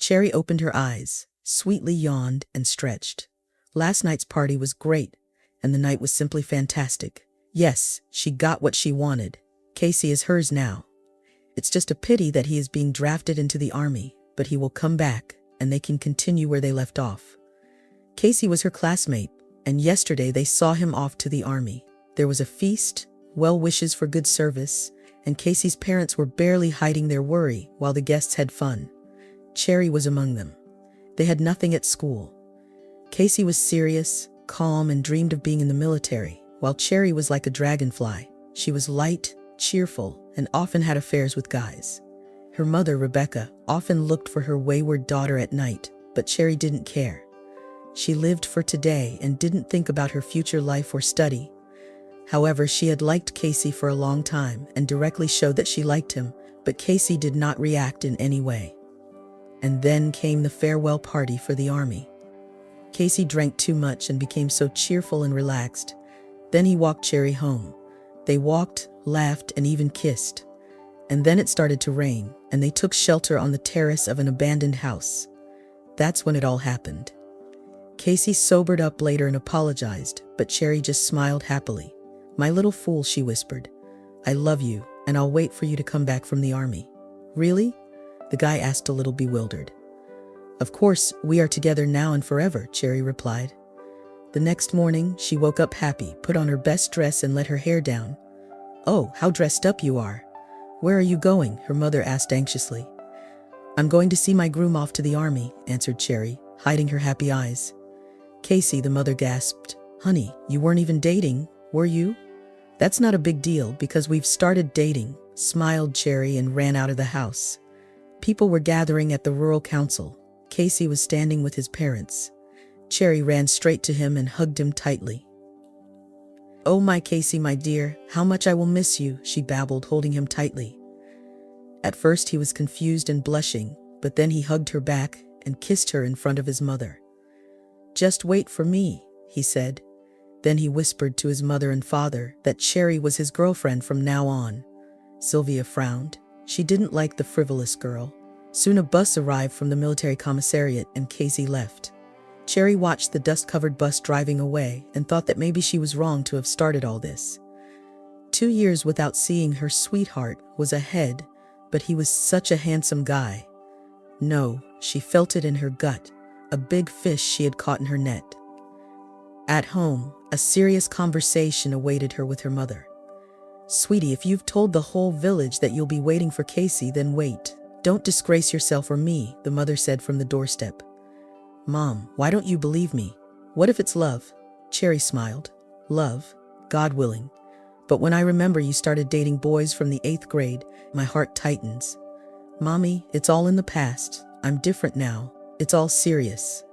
Cherry opened her eyes, sweetly yawned, and stretched. Last night's party was great, and the night was simply fantastic. Yes, she got what she wanted. Casey is hers now. It's just a pity that he is being drafted into the army, but he will come back, and they can continue where they left off. Casey was her classmate, and yesterday they saw him off to the army. There was a feast, well wishes for good service, and Casey's parents were barely hiding their worry while the guests had fun. Cherry was among them. They had nothing at school. Casey was serious, calm, and dreamed of being in the military, while Cherry was like a dragonfly. She was light, cheerful, and often had affairs with guys. Her mother, Rebecca, often looked for her wayward daughter at night, but Cherry didn't care. She lived for today and didn't think about her future life or study. However, she had liked Casey for a long time and directly showed that she liked him, but Casey did not react in any way. And then came the farewell party for the army. Casey drank too much and became so cheerful and relaxed. Then he walked Cherry home. They walked, laughed, and even kissed. And then it started to rain, and they took shelter on the terrace of an abandoned house. That's when it all happened. Casey sobered up later and apologized, but Cherry just smiled happily. "My little fool," she whispered. "I love you, and I'll wait for you to come back from the army." "Really?" the guy asked, a little bewildered. "Of course, we are together now and forever," Cherry replied. The next morning, she woke up happy, put on her best dress, and let her hair down. "Oh, how dressed up you are. Where are you going?" her mother asked anxiously. "I'm going to see my groom off to the army," answered Cherry, hiding her happy eyes. "Casey," the mother gasped. "Honey, you weren't even dating, were you?" "That's not a big deal because we've started dating," smiled Cherry and ran out of the house. People were gathering at the rural council. Casey was standing with his parents. Cherry ran straight to him and hugged him tightly. "Oh my Casey, my dear, how much I will miss you," she babbled, holding him tightly. At first he was confused and blushing, but then he hugged her back and kissed her in front of his mother. "Just wait for me," he said. Then he whispered to his mother and father that Cherry was his girlfriend from now on. Sylvia frowned. She didn't like the frivolous girl. Soon a bus arrived from the military commissariat and Casey left. Cherry watched the dust-covered bus driving away and thought that maybe she was wrong to have started all this. 2 years without seeing her sweetheart was ahead, but he was such a handsome guy. No, she felt it in her gut, a big fish she had caught in her net. At home, a serious conversation awaited her with her mother. "Sweetie, if you've told the whole village that you'll be waiting for Casey, then wait. Don't disgrace yourself or me," the mother said from the doorstep. "Mom, why don't you believe me? What if it's love?" Cherry smiled. "Love? God willing. But when I remember you started dating boys from the 8th grade, my heart tightens. Mommy, it's all in the past. I'm different now. It's all serious."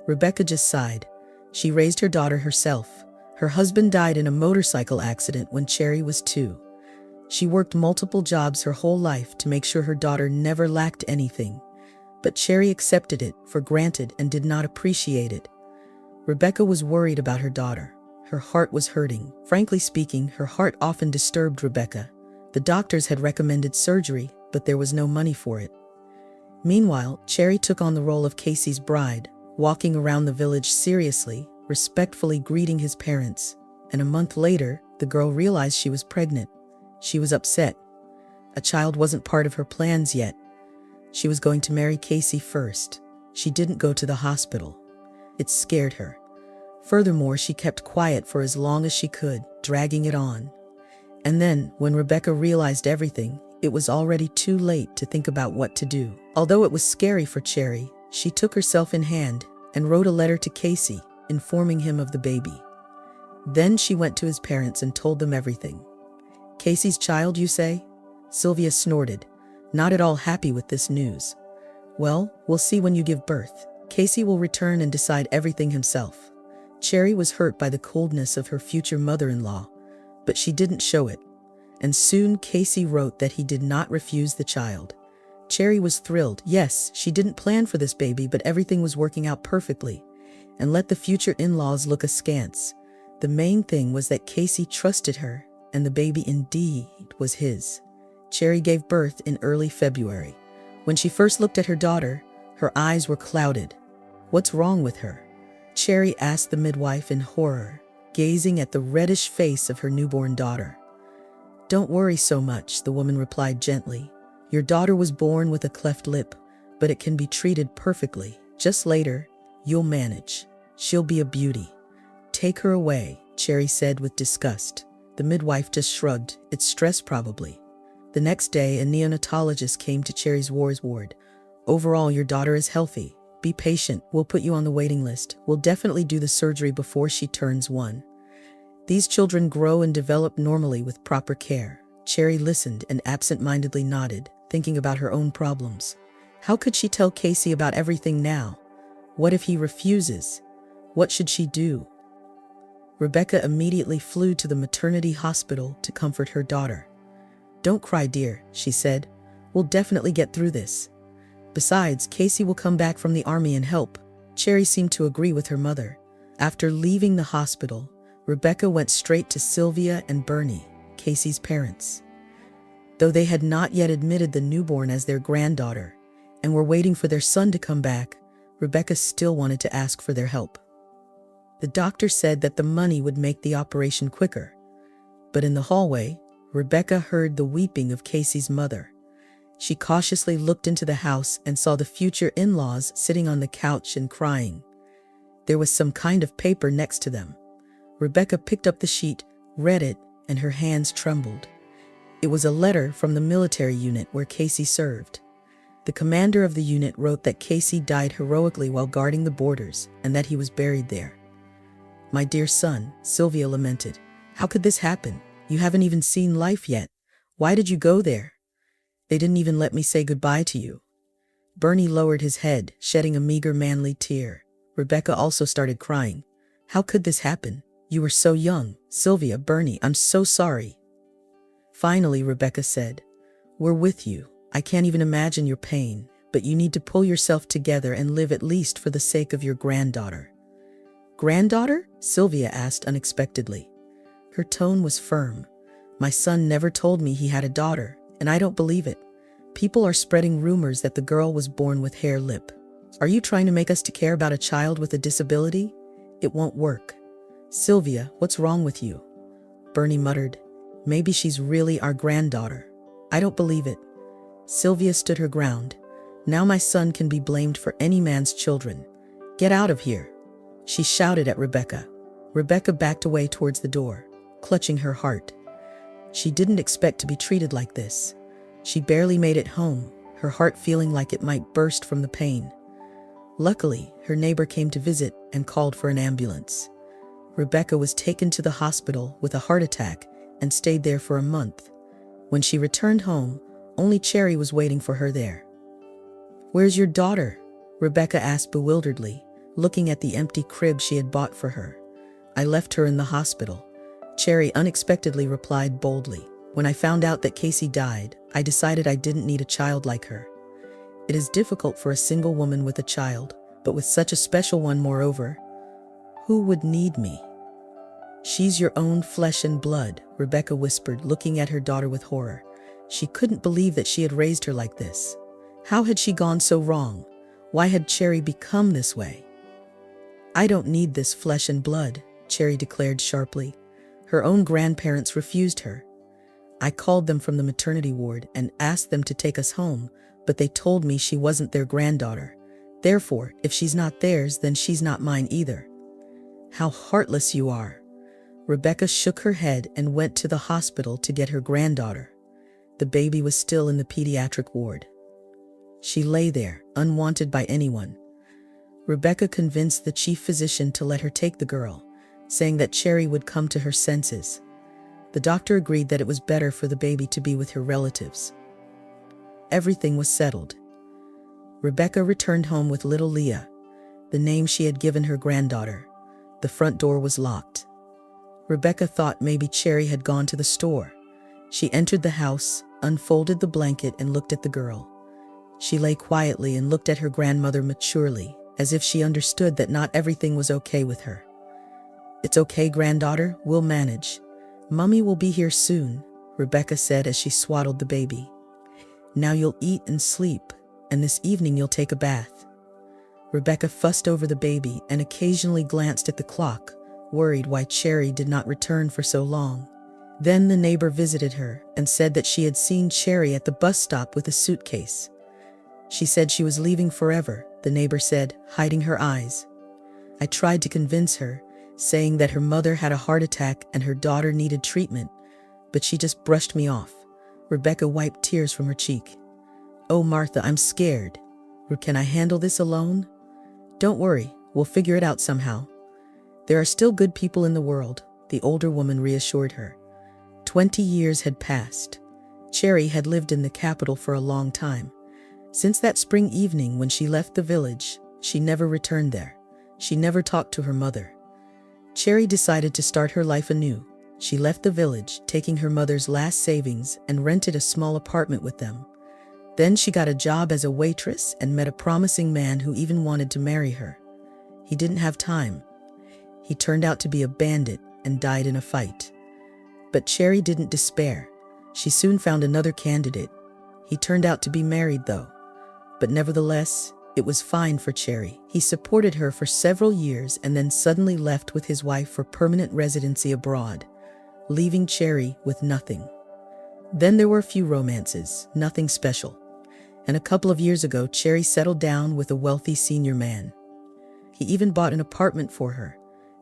Rebecca just sighed. She raised her daughter herself. Her husband died in a motorcycle accident when Cherry was 2. She worked multiple jobs her whole life to make sure her daughter never lacked anything. But Cherry accepted it for granted and did not appreciate it. Rebecca was worried about her daughter. Her heart was hurting. Frankly speaking, her heart often disturbed Rebecca. The doctors had recommended surgery, but there was no money for it. Meanwhile, Cherry took on the role of Casey's bride, walking around the village seriously, respectfully greeting his parents. And a month later, the girl realized she was pregnant. She was upset. A child wasn't part of her plans yet. She was going to marry Casey first. She didn't go to the hospital. It scared her. Furthermore, she kept quiet for as long as she could, dragging it on. And then, when Rebecca realized everything, it was already too late to think about what to do. Although it was scary for Cherry, she took herself in hand and wrote a letter to Casey, informing him of the baby. Then she went to his parents and told them everything. "Casey's child, you say?" Sylvia snorted, not at all happy with this news. "Well, we'll see when you give birth. Casey will return and decide everything himself." Cherry was hurt by the coldness of her future mother-in-law, but she didn't show it. And soon Casey wrote that he did not refuse the child. Cherry was thrilled. Yes, she didn't plan for this baby, but everything was working out perfectly. And let the future in-laws look askance. The main thing was that Casey trusted her, and the baby indeed was his. Cherry gave birth in early February. When she first looked at her daughter, Her eyes were clouded. "What's wrong with her?" Cherry asked the midwife in horror, gazing at the reddish face of her newborn daughter. "Don't worry so much," the woman replied gently. "Your daughter was born with a cleft lip, but it can be treated perfectly. Just later, you'll manage. She'll be a beauty." "Take her away," Cherry said with disgust. The midwife just shrugged. "It's stress probably." The next day, a neonatologist came to Cherry's ward. "Overall, your daughter is healthy. Be patient. We'll put you on the waiting list. We'll definitely do the surgery before she turns 1. These children grow and develop normally with proper care." Cherry listened and absent-mindedly nodded, thinking about her own problems. How could she tell Casey about everything now? What if he refuses? What should she do? Rebecca immediately flew to the maternity hospital to comfort her daughter. "Don't cry, dear," she said. "We'll definitely get through this. Besides, Casey will come back from the army and help." Cherry seemed to agree with her mother. After leaving the hospital, Rebecca went straight to Sylvia and Bernie, Casey's parents. Though they had not yet admitted the newborn as their granddaughter and were waiting for their son to come back, Rebecca still wanted to ask for their help. The doctor said that the money would make the operation quicker. But in the hallway, Rebecca heard the weeping of Casey's mother. She cautiously looked into the house and saw the future in-laws sitting on the couch and crying. There was some kind of paper next to them. Rebecca picked up the sheet, read it, and her hands trembled. It was a letter from the military unit where Casey served. The commander of the unit wrote that Casey died heroically while guarding the borders and that he was buried there. "My dear son," Sylvia lamented, "how could this happen? You haven't even seen life yet. Why did you go there? They didn't even let me say goodbye to you." Bernie lowered his head, shedding a meager manly tear. Rebecca also started crying. "How could this happen? You were so young." "Sylvia, Bernie, I'm so sorry." Finally, Rebecca said, "We're with you. I can't even imagine your pain, but you need to pull yourself together and live at least for the sake of your granddaughter." "Granddaughter?" Sylvia asked unexpectedly. Her tone was firm. "My son never told me he had a daughter, and I don't believe it. People are spreading rumors that the girl was born with hair lip. Are you trying to make us to care about a child with a disability? It won't work." "Sylvia, what's wrong with you?" Bernie muttered. "Maybe she's really our granddaughter. I don't believe it." Sylvia stood her ground. "Now my son can be blamed for any man's children. Get out of here," she shouted at Rebecca. Rebecca backed away towards the door, clutching her heart. She didn't expect to be treated like this. She barely made it home, her heart feeling like it might burst from the pain. Luckily, her neighbor came to visit and called for an ambulance. Rebecca was taken to the hospital with a heart attack and stayed there for a month. When she returned home, only Cherry was waiting for her there. "Where's your daughter?" Rebecca asked bewilderedly, looking at the empty crib she had bought for her. "I left her in the hospital," Cherry unexpectedly replied boldly. "When I found out that Casey died, I decided I didn't need a child like her. It is difficult for a single woman with a child, but with such a special one moreover. Who would need me?" "She's your own flesh and blood," Rebecca whispered, looking at her daughter with horror. She couldn't believe that she had raised her like this. How had she gone so wrong? Why had Cherry become this way? "I don't need this flesh and blood," Cherry declared sharply. Her own grandparents refused her. "I called them from the maternity ward and asked them to take us home, but they told me she wasn't their granddaughter. Therefore, if she's not theirs, then she's not mine either." "How heartless you are." Rebecca shook her head and went to the hospital to get her granddaughter. The baby was still in the pediatric ward. She lay there, unwanted by anyone. Rebecca convinced the chief physician to let her take the girl, saying that Cherry would come to her senses. The doctor agreed that it was better for the baby to be with her relatives. Everything was settled. Rebecca returned home with little Leah, the name she had given her granddaughter. The front door was locked. Rebecca thought maybe Cherry had gone to the store. She entered the house, unfolded the blanket, and looked at the girl. She lay quietly and looked at her grandmother maturely, as if she understood that not everything was okay with her. "It's okay, granddaughter, we'll manage. Mummy will be here soon," Rebecca said as she swaddled the baby. "Now you'll eat and sleep, and this evening you'll take a bath." Rebecca fussed over the baby and occasionally glanced at the clock, worried why Cherry did not return for so long. Then the neighbor visited her and said that she had seen Cherry at the bus stop with a suitcase. She said she was leaving forever, the neighbor said, hiding her eyes. I tried to convince her, saying that her mother had a heart attack and her daughter needed treatment, but she just brushed me off. Rebecca wiped tears from her cheek. Oh, Martha, I'm scared. Can I handle this alone? Don't worry, we'll figure it out somehow. There are still good people in the world, the older woman reassured her. 20 years had passed. Cherry had lived in the capital for a long time. Since that spring evening when she left the village, she never returned there. She never talked to her mother. Cherry decided to start her life anew. She left the village, taking her mother's last savings, and rented a small apartment with them. Then she got a job as a waitress and met a promising man who even wanted to marry her. He didn't have time. He turned out to be a bandit and died in a fight. But Cherry didn't despair. She soon found another candidate. He turned out to be married, though. But nevertheless, it was fine for Cherry. He supported her for several years and then suddenly left with his wife for permanent residency abroad, leaving Cherry with nothing. Then there were a few romances, nothing special. And a couple of years ago, Cherry settled down with a wealthy senior man. He even bought an apartment for her,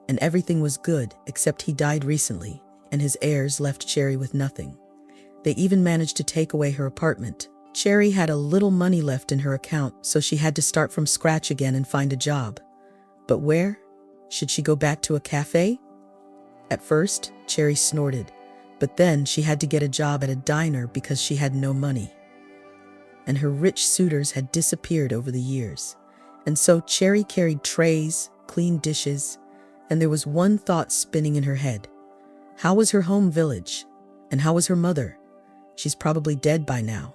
and everything was good, except he died recently, and his heirs left Cherry with nothing. They even managed to take away her apartment. Cherry had a little money left in her account, so she had to start from scratch again and find a job. But where? Should she go back to a cafe? At first, Cherry snorted, but then she had to get a job at a diner because she had no money. And her rich suitors had disappeared over the years. And so Cherry carried trays, cleaned dishes, and there was one thought spinning in her head. How was her home village? And how was her mother? She's probably dead by now.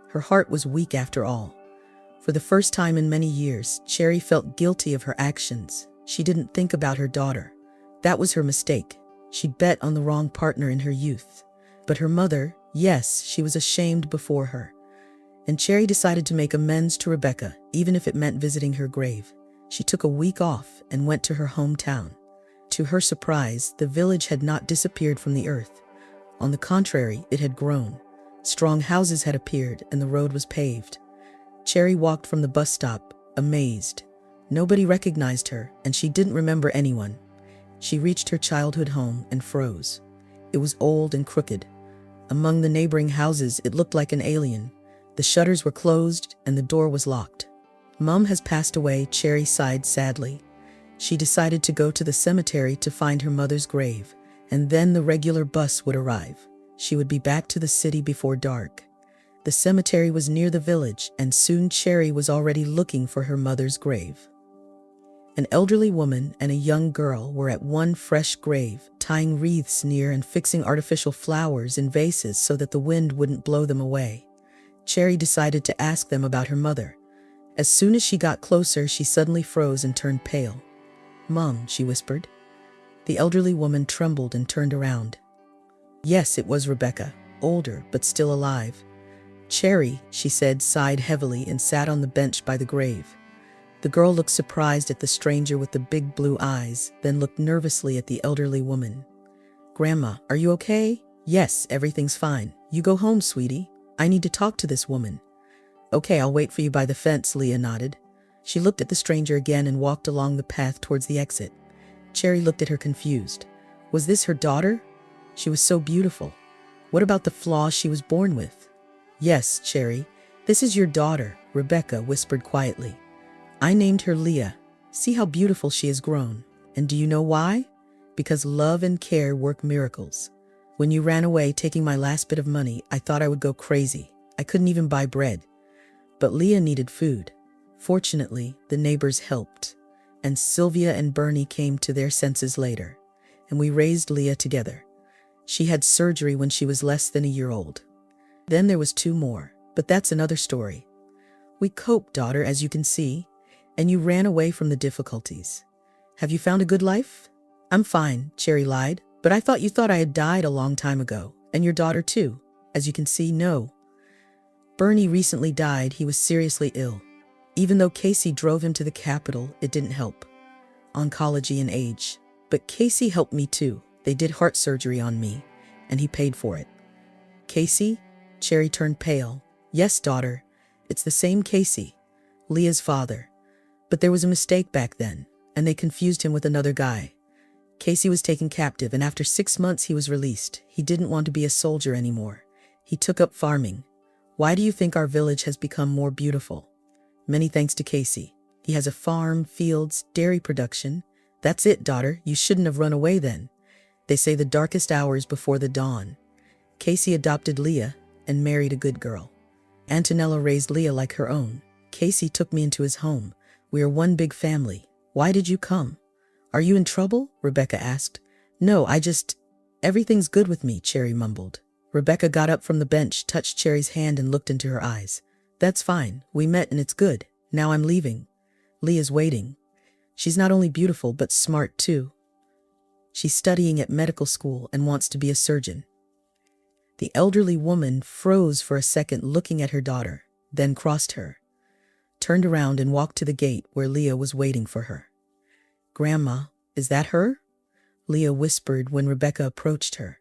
Her heart was weak after all. For the first time in many years, Cherry felt guilty of her actions. She didn't think about her daughter. That was her mistake. She bet on the wrong partner in her youth. But her mother, yes, she was ashamed before her. And Cherry decided to make amends to Rebecca, even if it meant visiting her grave. She took a week off and went to her hometown. To her surprise, the village had not disappeared from the earth. On the contrary, it had grown. Strong houses had appeared and the road was paved. Cherry walked from the bus stop, amazed. Nobody recognized her, and she didn't remember anyone. She reached her childhood home and froze. It was old and crooked. Among the neighboring houses, it looked like an alien. The shutters were closed and the door was locked. Mom has passed away, Cherry sighed sadly. She decided to go to the cemetery to find her mother's grave, and then the regular bus would arrive. She would be back to the city before dark. The cemetery was near the village, and soon Cherry was already looking for her mother's grave. An elderly woman and a young girl were at one fresh grave, tying wreaths near and fixing artificial flowers in vases so that the wind wouldn't blow them away. Cherry decided to ask them about her mother. As soon as she got closer, she suddenly froze and turned pale. "Mom," she whispered. The elderly woman trembled and turned around. Yes, it was Rebecca, older but still alive. "Cherry," she said, sighed heavily, and sat on the bench by the grave. The girl looked surprised at the stranger with the big blue eyes, then looked nervously at the elderly woman. "Grandma, are you okay?" "Yes, everything's fine. You go home, sweetie. I need to talk to this woman." "Okay, I'll wait for you by the fence," Leah nodded. She looked at the stranger again and walked along the path towards the exit. Cherry looked at her confused. Was this her daughter? She was so beautiful. What about the flaws she was born with? "Yes, Cherry, this is your daughter," Rebecca whispered quietly. "I named her Leah. See how beautiful she has grown. And do you know why? Because love and care work miracles. When you ran away taking my last bit of money, I thought I would go crazy. I couldn't even buy bread. But Leah needed food. Fortunately, the neighbors helped, and Sylvia and Bernie came to their senses later, and we raised Leah together. She had surgery when she was less than a year old. Then there was 2 more, but that's another story. We coped, daughter, as you can see, and you ran away from the difficulties. Have you found a good life?" "I'm fine," Cherry lied, "but I thought you thought I had died a long time ago, and your daughter too. As you can see, no. Bernie recently died. He was seriously ill." Even though Casey drove him to the capital, it didn't help. Oncology and age. But Casey helped me too. They did heart surgery on me, and he paid for it. Casey? Cherry turned pale. Yes, daughter. It's the same Casey, Leah's father. But there was a mistake back then, and they confused him with another guy. Casey was taken captive, and after 6 months he was released. He didn't want to be a soldier anymore. He took up farming. Why do you think our village has become more beautiful? Many thanks to Casey. He has a farm, fields, dairy production. That's it, daughter. You shouldn't have run away then. They say the darkest hours before the dawn. Casey adopted Leah and married a good girl. Antonella raised Leah like her own. Casey took me into his home. We are one big family. Why did you come? Are you in trouble? Rebecca asked. No, everything's good with me, Cherry mumbled. Rebecca got up from the bench, touched Cherry's hand and looked into her eyes. That's fine. We met and it's good. Now I'm leaving. Leah's waiting. She's not only beautiful but smart too. She's studying at medical school and wants to be a surgeon. The elderly woman froze for a second looking at her daughter, then crossed her, turned around and walked to the gate where Leah was waiting for her. Grandma, is that her? Leah whispered when Rebecca approached her.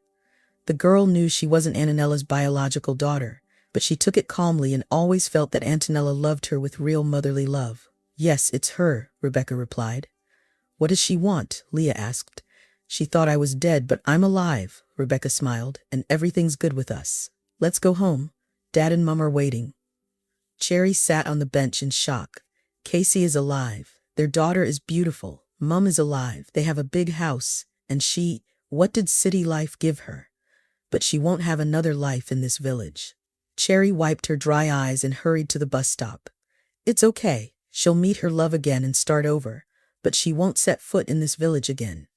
The girl knew she wasn't Antonella's biological daughter, but she took it calmly and always felt that Antonella loved her with real motherly love. Yes, it's her, Rebecca replied. What does she want? Leah asked. She thought I was dead, but I'm alive, Rebecca smiled, and everything's good with us. Let's go home. Dad and Mum are waiting. Cherry sat on the bench in shock. Casey is alive. Their daughter is beautiful. Mum is alive. They have a big house. And what did city life give her? But she won't have another life in this village. Cherry wiped her dry eyes and hurried to the bus stop. It's okay. She'll meet her love again and start over. But she won't set foot in this village again.